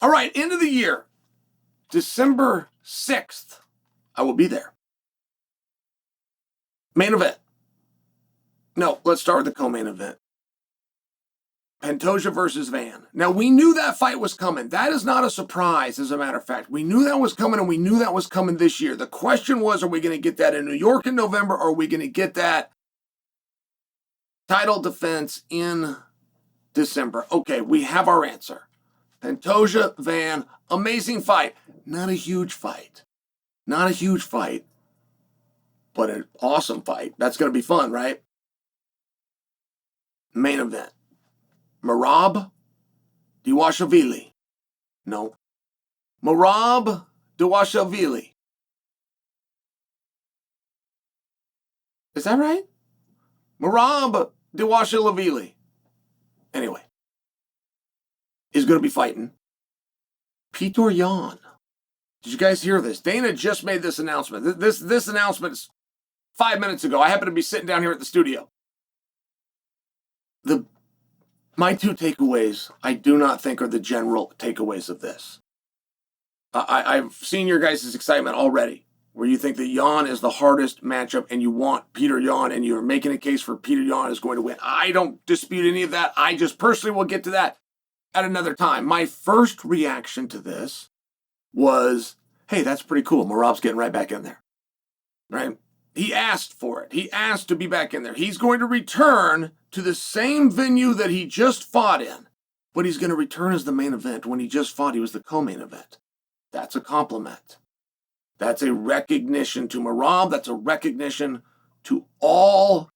All right, end of the year, December 6th, I will be there. Main event. No, let's start with the co-main event. Pantoja versus Van. Now, we knew that fight was coming. That is not a surprise, as a matter of fact. We knew that was coming, and we knew that was coming this year. The question was, are we going to get that in New York in November, or are we going to get that title defense in December? Okay, we have our answer. Pantoja, Van, amazing fight. Not a huge fight. Not a huge fight, but an awesome fight. That's going to be fun, right? Main event. Merab Dvalishvili. No. Merab Dvalishvili. Is that right? Merab Dvalishvili. Anyway. Is going to be fighting Petr Yan. Did you guys hear this? Dana just made this announcement. This announcement is 5 minutes ago. I happen to be sitting down here at the studio. My two takeaways, I do not think are the general takeaways of this. I've seen your guys' excitement already, where you think that Yan is the hardest matchup and you want Petr Yan and you're making a case for Petr Yan is going to win. I don't dispute any of that. I just personally will get to that at another time. My first reaction to this was, hey, that's pretty cool. Morab's getting right back in there, right? He asked for it. He asked to be back in there. He's going to return to the same venue that he just fought in, but he's going to return as the main event. When he just fought, he was the co-main event. That's a compliment. That's a recognition to Morab. That's a recognition to all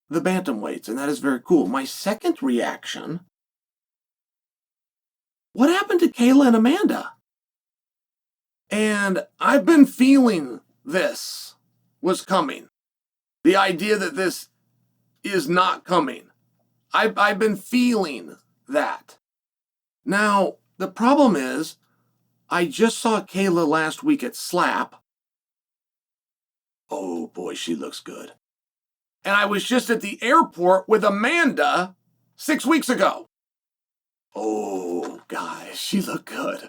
the bantamweights, and that is very cool. My second reaction, what happened to Kayla and Amanda? And I've been feeling this was coming. The idea that this is not coming. I've been feeling that. Now, the problem is, I just saw Kayla last week at Slap. Oh boy, she looks good. And I was just at the airport with Amanda 6 weeks ago. Oh, guys, she looked good.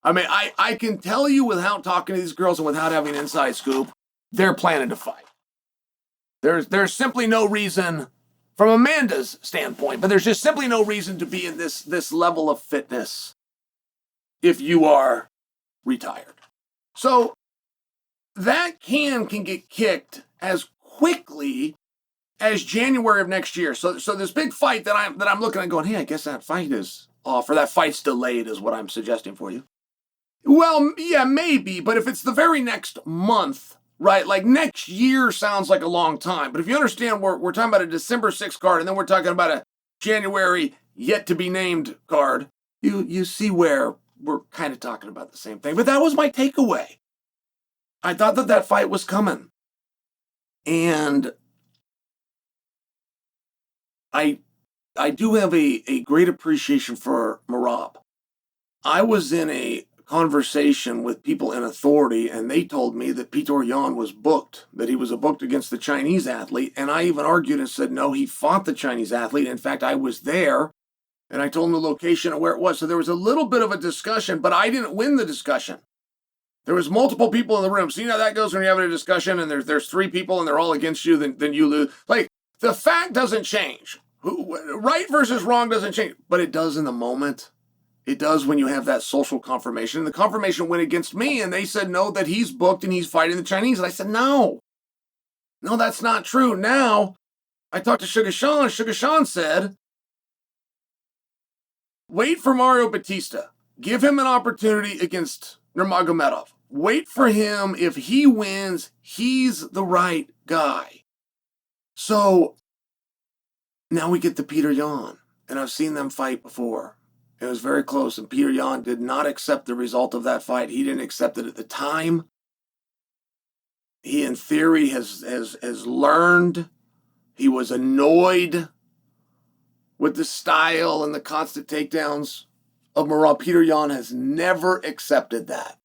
I mean, I can tell you without talking to these girls and without having inside scoop, they're planning to fight. There's simply no reason, from Amanda's standpoint, but there's just simply no reason to be in this level of fitness if you are retired. So that can get kicked as quickly as January of next year. So this big fight that I'm looking at going, hey, I guess that fight is off, or that fight's delayed is what I'm suggesting for you. Well, yeah, maybe, but if it's the very next month, right, like next year sounds like a long time. But if you understand, we're talking about a December 6th card, and then we're talking about a January yet-to-be-named card, you see where we're kind of talking about the same thing. But that was my takeaway. I thought that fight was coming. And I do have a great appreciation for Morab. I was in a conversation with people in authority, and they told me that Petr Yan was booked, that he was booked against the Chinese athlete. And I even argued and said, no, he fought the Chinese athlete. In fact, I was there, and I told him the location and where it was. So there was a little bit of a discussion, but I didn't win the discussion. There was multiple people in the room. So you know how that goes when you're having a discussion and there's three people and they're all against you, then you lose. Like, the fact doesn't change. Right versus wrong doesn't change, but it does in the moment. It does when you have that social confirmation. And the confirmation went against me, and they said, no, that he's booked and he's fighting the Chinese. And I said, no, that's not true. Now, I talked to Sugar Sean. Sugar Sean said, wait for Mario Batista. Give him an opportunity against Nurmagomedov. Wait for him. If he wins, he's the right guy. So now we get to Petr Yan, and I've seen them fight before. It was very close, and Petr Yan did not accept the result of that fight. He didn't accept it at the time. He, in theory, has learned. He was annoyed with the style and the constant takedowns of Morab. Petr Yan has never accepted that.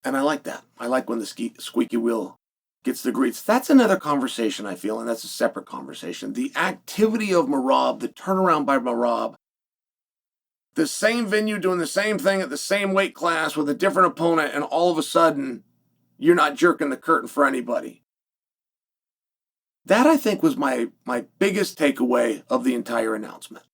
And I like that. I like when the squeaky wheel gets the grease. That's another conversation, I feel, and that's a separate conversation. The activity of Morab, the turnaround by Morab, the same venue doing the same thing at the same weight class with a different opponent, and all of a sudden, you're not jerking the curtain for anybody. That, I think, was my biggest takeaway of the entire announcement.